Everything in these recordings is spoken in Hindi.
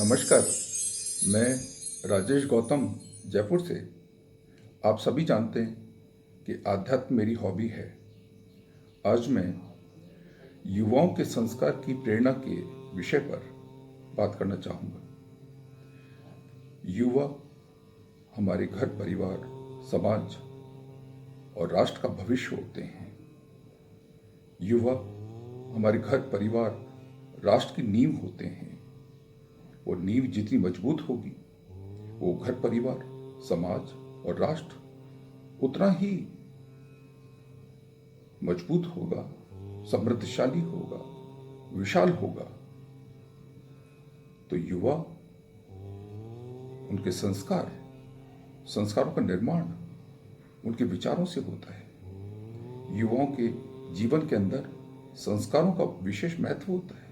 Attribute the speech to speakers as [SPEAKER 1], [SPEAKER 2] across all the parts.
[SPEAKER 1] नमस्कार। मैं राजेश गौतम, जयपुर से। आप सभी जानते हैं कि आध्यात्म मेरी हॉबी है। आज मैं युवाओं के संस्कार की प्रेरणा के विषय पर बात करना चाहूँगा। युवा हमारे घर परिवार, समाज और राष्ट्र का भविष्य होते हैं। युवा हमारे घर परिवार, राष्ट्र की नींव होते हैं। वो नींव जितनी मजबूत होगी, वो घर परिवार, समाज और राष्ट्र उतना ही मजबूत होगा, समृद्धशाली होगा, विशाल होगा। तो युवा, उनके संस्कारों का निर्माण उनके विचारों से होता है। युवाओं के जीवन के अंदर संस्कारों का विशेष महत्व होता है।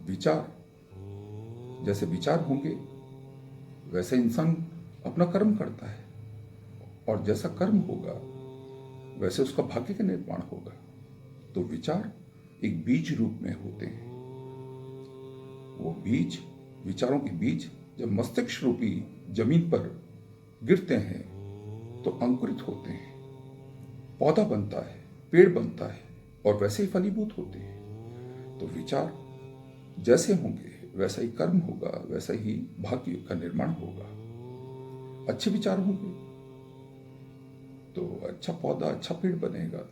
[SPEAKER 1] विचार, जैसे विचार होंगे वैसे इंसान अपना कर्म करता है, और जैसा कर्म होगा वैसे उसका भाग्य का निर्माण होगा। तो विचार एक बीज रूप में होते हैं। वो बीज, विचारों के बीज जब मस्तिष्क रूपी जमीन पर गिरते हैं तो अंकुरित होते हैं, पौधा बनता है, पेड़ बनता है और वैसे ही फलीभूत होते हैं। तो विचार जैसे होंगे वैसा ही कर्म होगा, वैसा ही भाग्य का निर्माण होगा। अच्छे विचार होंगे तो अच्छा पौधा, अच्छा पेड़ बनेगा,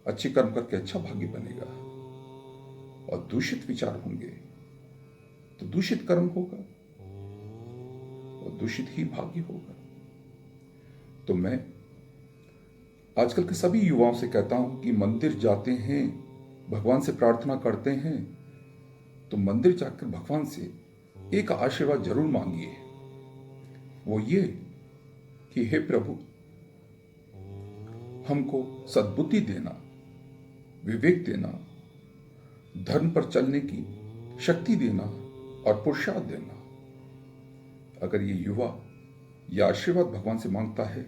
[SPEAKER 1] अच्छे कर्म करके अच्छा भाग्य बनेगा। और दूषित विचार होंगे तो दूषित कर्म होगा और दूषित ही भाग्य होगा। तो मैं आजकल के सभी युवाओं से कहता हूं कि मंदिर जाते हैं, भगवान से प्रार्थना करते हैं, तो मंदिर जाकर भगवान से एक आशीर्वाद जरूर मांगिए। वो ये कि हे प्रभु, हमको सद्बुद्धि देना, विवेक देना, धर्म पर चलने की शक्ति देना और पुरुषार्थ देना। अगर ये युवा यह आशीर्वाद भगवान से मांगता है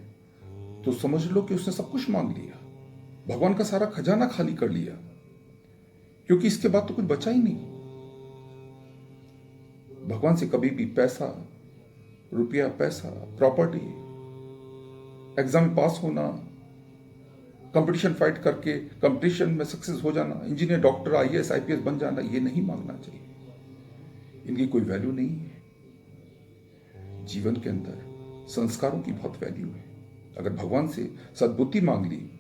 [SPEAKER 1] तो समझ लो कि उसने सब कुछ मांग लिया, भगवान का सारा खजाना खाली कर लिया, क्योंकि इसके बाद तो कुछ बचा ही नहीं। भगवान से कभी भी पैसा, रुपया, पैसा, प्रॉपर्टी, एग्जाम में पास होना, कंपटीशन फाइट करके कंपटीशन में सक्सेस हो जाना, इंजीनियर, डॉक्टर, आईएएस, आईपीएस बन जाना, ये नहीं मांगना चाहिए। इनकी कोई वैल्यू नहीं है। जीवन के अंदर संस्कारों की बहुत वैल्यू है। अगर भगवान से सद्बुद्धि मांग ली,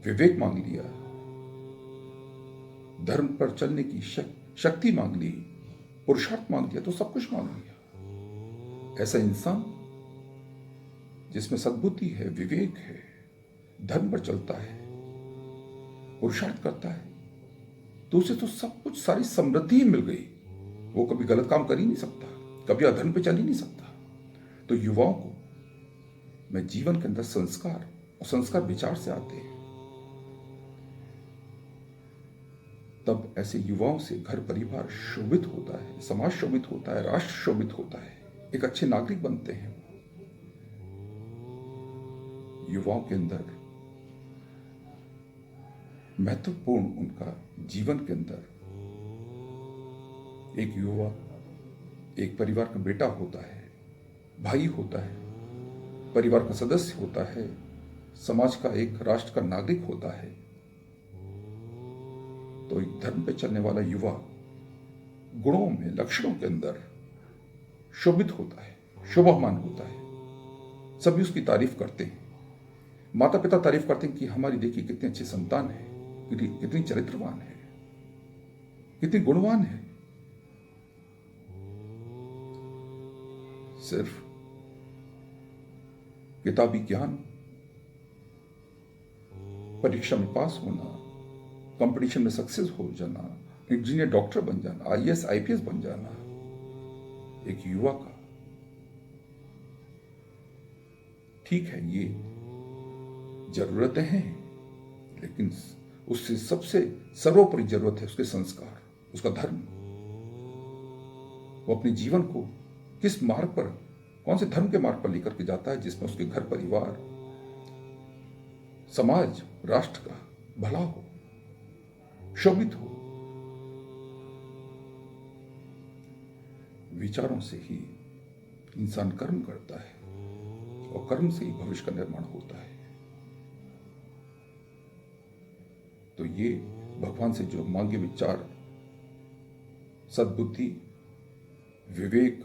[SPEAKER 1] विवेक मांग लिया, धर्म पर चलने की शक्ति मांग ली, पुरुषार्थ मांग लिया, तो सब कुछ मांग लिया। ऐसा इंसान जिसमें सद्बुद्धि है, विवेक है, धर्म पर चलता है, पुरुषार्थ करता है, तो उसे तो सब कुछ, सारी समृद्धि ही मिल गई। वो कभी गलत काम कर ही नहीं सकता, कभी अधर्म पे चल ही नहीं सकता। तो युवाओं को मैं जीवन के अंदर संस्कार, और संस्कार विचार से आते हैं, तब ऐसे युवाओं से घर परिवार शोभित होता है, समाज शोभित होता है, राष्ट्र शोभित होता है, एक अच्छे नागरिक बनते हैं। युवाओं के अंदर महत्वपूर्ण, उनका जीवन के अंदर एक युवा एक परिवार का बेटा होता है, भाई होता है, परिवार का सदस्य होता है, समाज का, एक राष्ट्र का नागरिक होता है। तो एक धर्म पे चलने वाला युवा गुणों में, लक्षणों के अंदर शोभित होता है, शोभामान होता है। सभी उसकी तारीफ करते हैं, माता पिता तारीफ करते हैं कि हमारी देखिए कितने अच्छे संतान है, कितनी चरित्रवान है, कितनी गुणवान है। सिर्फ किताबी ज्ञान, परीक्षा में पास होना, कंपटीशन में सक्सेस हो जाना, इंजीनियर, डॉक्टर बन जाना, आईएएस, आईपीएस बन जाना, एक युवा का, ठीक है, ये जरूरतें हैं, लेकिन उससे सबसे सर्वोपरि जरूरत है उसके संस्कार, उसका धर्म। वो अपने जीवन को किस मार्ग पर, कौन से धर्म के मार्ग पर लेकर के जाता है, जिसमें उसके घर परिवार, समाज, राष्ट्र का भला हो, शोभित हो। विचारों से ही इंसान कर्म करता है और कर्म से ही भविष्य का निर्माण होता है। तो ये भगवान से जो मांगे विचार, सद्बुद्धि, विवेक,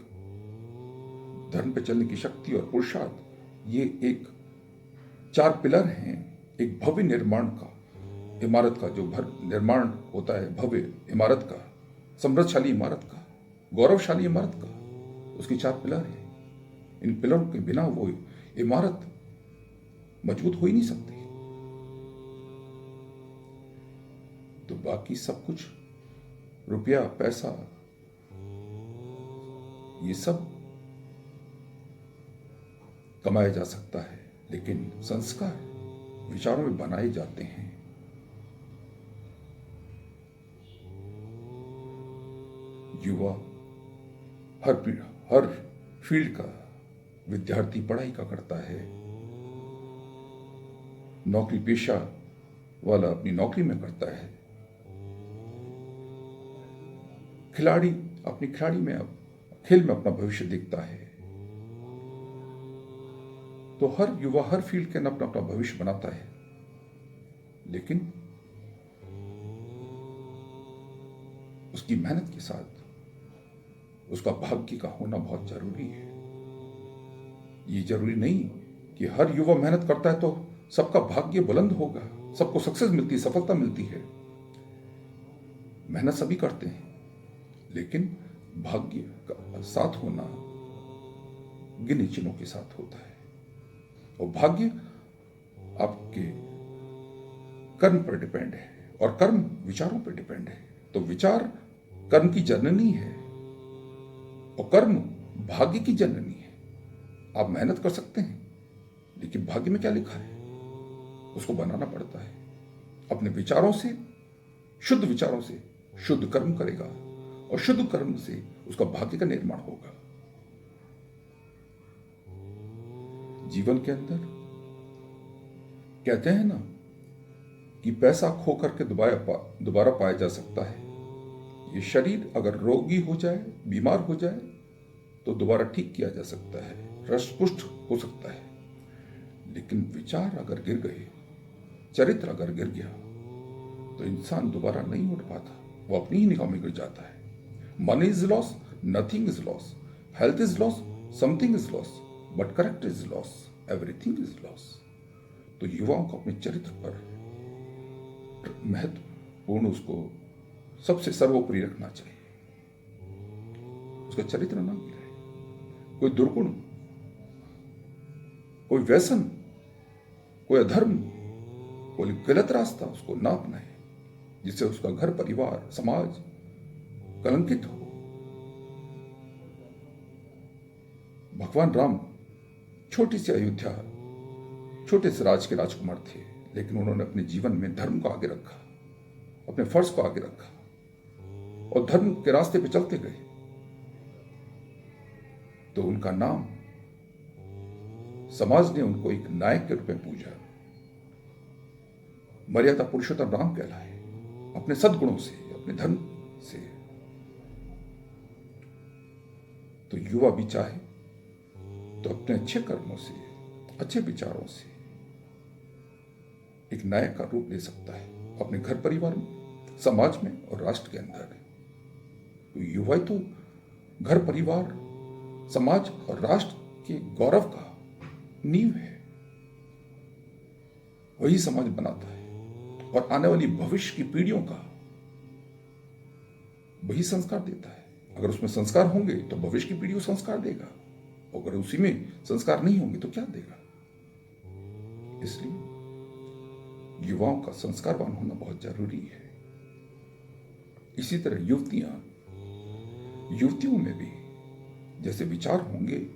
[SPEAKER 1] धर्म पे चलने की शक्ति और पुरुषार्थ, ये एक 4 पिलर हैं एक भव्य निर्माण का, इमारत का जो निर्माण होता है, भव्य इमारत का, समृद्धशाली इमारत का, गौरवशाली इमारत का, उसकी 4 पिलर हैं। इन पिलरों के बिना वो इमारत मजबूत हो ही नहीं सकती। तो बाकी सब कुछ, रुपया, पैसा, ये सब कमाया जा सकता है, लेकिन संस्कार विचारों में बनाए जाते हैं। युवा हर फील्ड का विद्यार्थी पढ़ाई का करता है, नौकरी पेशा वाला अपनी नौकरी में करता है, खिलाड़ी अपनी खिलाड़ी में खेल में अपना भविष्य देखता है। तो हर युवा हर फील्ड के अंदर अपना अपना भविष्य बनाता है, लेकिन उसकी मेहनत के साथ उसका भाग्य का होना बहुत जरूरी है। ये जरूरी नहीं कि हर युवा मेहनत करता है तो सबका भाग्य बुलंद होगा, सबको सक्सेस मिलती है, सफलता मिलती है। मेहनत सभी करते हैं, लेकिन भाग्य का साथ होना गिने चुनों के साथ होता है। और भाग्य आपके कर्म पर डिपेंड है और कर्म विचारों पर डिपेंड है। तो विचार कर्म की जननी है और कर्म भाग्य की जननी है। आप मेहनत कर सकते हैं, लेकिन भाग्य में क्या लिखा है उसको बनाना पड़ता है। अपने विचारों से, शुद्ध विचारों से शुद्ध कर्म करेगा और शुद्ध कर्म से उसका भाग्य का निर्माण होगा। जीवन के अंदर कहते हैं ना कि पैसा खो करके दोबारा पाया जा सकता है। ये शरीर अगर रोगी हो जाए, बीमार हो जाए, तो दोबारा ठीक किया जा सकता है, हृष्ट-पुष्ट हो सकता है। लेकिन विचार अगर गिर गए, चरित्र अगर गिर गया, तो इंसान दोबारा नहीं उठ पाता, वो अपनी ही निगाह में गिर जाता है। Money is loss, nothing is loss, health is loss, something is loss, but correct is loss, everything is loss. तो युवाओं को अपने चरित्र पर महत्वपूर्ण, उसको सबसे सर्वोपरि रखना चाहिए। उसका चरित्र ना गिरे। कोई दुर्गुण, कोई व्यसन, कोई अधर्म, कोई गलत रास्ता उसको ना अपनाए, जिससे उसका घर, परिवार, समाज कलंकित हो। भगवान राम छोटी सी अयोध्या, छोटे से राज के राजकुमार थे, लेकिन उन्होंने अपने जीवन में धर्म को आगे रखा, अपने फर्ज को आगे रखा और धर्म के रास्ते पे चलते गए। तो उनका नाम, समाज ने उनको एक नायक के रूप में पूजा। मर्यादा पुरुषोत्तम राम कहलाए, अपने सद्गुणों से, अपने धर्म से। तो युवा भी चाहे तो अपने अच्छे कर्मों से, अच्छे विचारों से एक नायक का रूप ले सकता है, अपने घर परिवार में, समाज में और राष्ट्र के अंदर। तो युवा तो घर परिवार, समाज और राष्ट्र के गौरव का नींव है। वही समाज बनाता है और आने वाली भविष्य की पीढ़ियों का वही संस्कार देता है। अगर उसमें संस्कार होंगे तो भविष्य की पीढ़ी को संस्कार देगा, और अगर उसी में संस्कार नहीं होंगे तो क्या देगा। इसलिए युवाओं का संस्कारवान होना बहुत जरूरी है। इसी तरह युवतियों में भी जैसे विचार होंगे,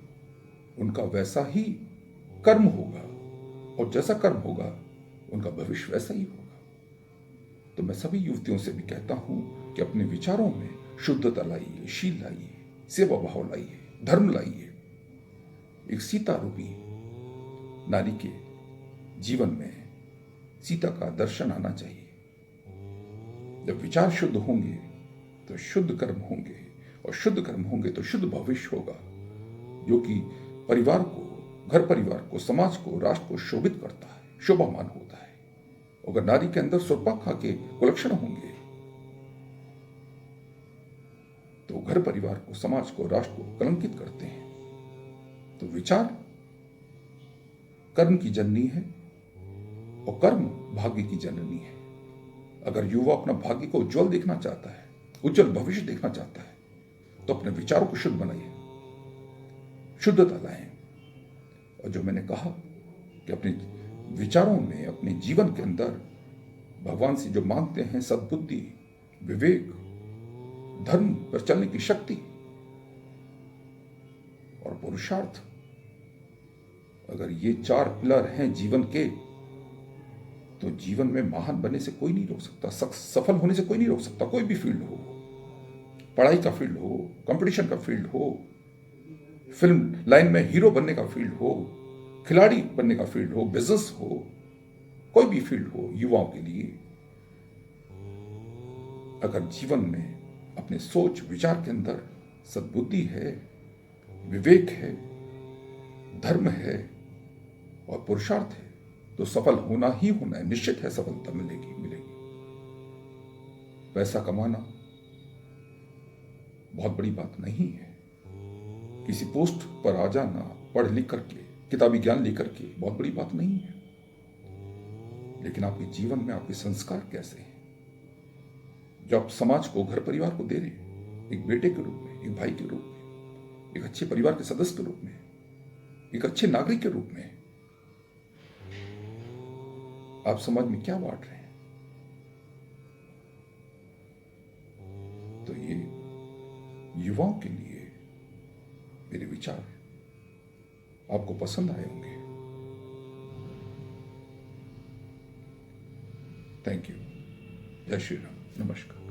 [SPEAKER 1] उनका वैसा ही कर्म होगा, और जैसा कर्म होगा उनका भविष्य वैसा ही होगा। तो मैं सभी युवतियों से भी कहता हूं कि अपने विचारों में शुद्धता लाइए, शील लाइए, सेवा भाव लाइए, धर्म लाइए। एक सीता रूपी नारी के जीवन में सीता का दर्शन आना चाहिए। जब विचार शुद्ध होंगे तो शुद्ध कर्म होंगे, और शुद्ध कर्म होंगे तो शुद्ध भविष्य होगा, जो कि परिवार को, घर परिवार को, समाज को, राष्ट्र को शोभित करता है, शोभामान होता है। अगर नारी के अंदर स्वरूपाखा के कुलक्षण होंगे तो घर परिवार को, समाज को, राष्ट्र को कलंकित करते हैं। तो विचार कर्म की जननी है और कर्म भाग्य की जननी है। अगर युवा अपना भाग्य को उज्जवल देखना चाहता है, उज्जवल भविष्य देखना चाहता है, तो अपने विचारों को शुद्ध बनाइए, शुद्धता लाएं। और जो मैंने कहा कि अपने विचारों में, अपने जीवन के अंदर भगवान से जो मांगते हैं सद्बुद्धि, विवेक, धर्म पर चलने की शक्ति और पुरुषार्थ, अगर ये 4 पिलर हैं जीवन के, तो जीवन में महान बनने से कोई नहीं रोक सकता, सफल होने से कोई नहीं रोक सकता। कोई भी फील्ड हो, पढ़ाई का फील्ड हो, कंपटीशन का फील्ड हो, फिल्म लाइन में हीरो बनने का फील्ड हो, खिलाड़ी बनने का फील्ड हो, बिजनेस हो, कोई भी फील्ड हो, युवाओं के लिए अगर जीवन में अपने सोच विचार के अंदर सद्बुद्धि है, विवेक है, धर्म है और पुरुषार्थ है, तो सफल होना ही होना है। निश्चित है सफलता मिलेगी। पैसा कमाना बहुत बड़ी बात नहीं है। किसी पोस्ट पर आ जाना, पढ़ लिख करके, किताबी ज्ञान लेकर के, बहुत बड़ी बात नहीं है। लेकिन आपके जीवन में आपके संस्कार कैसे हैं, जो आप समाज को, घर परिवार को दे रहे हैं, एक बेटे के रूप में, एक भाई के रूप में, एक अच्छे परिवार के सदस्य के रूप में, एक अच्छे नागरिक के रूप में, आप समाज में क्या बांट रहे हैं? तो ये युवाओं के लिए मेरे विचार आपको पसंद आए होंगे। Thank you. जय श्री राम। नमस्कार।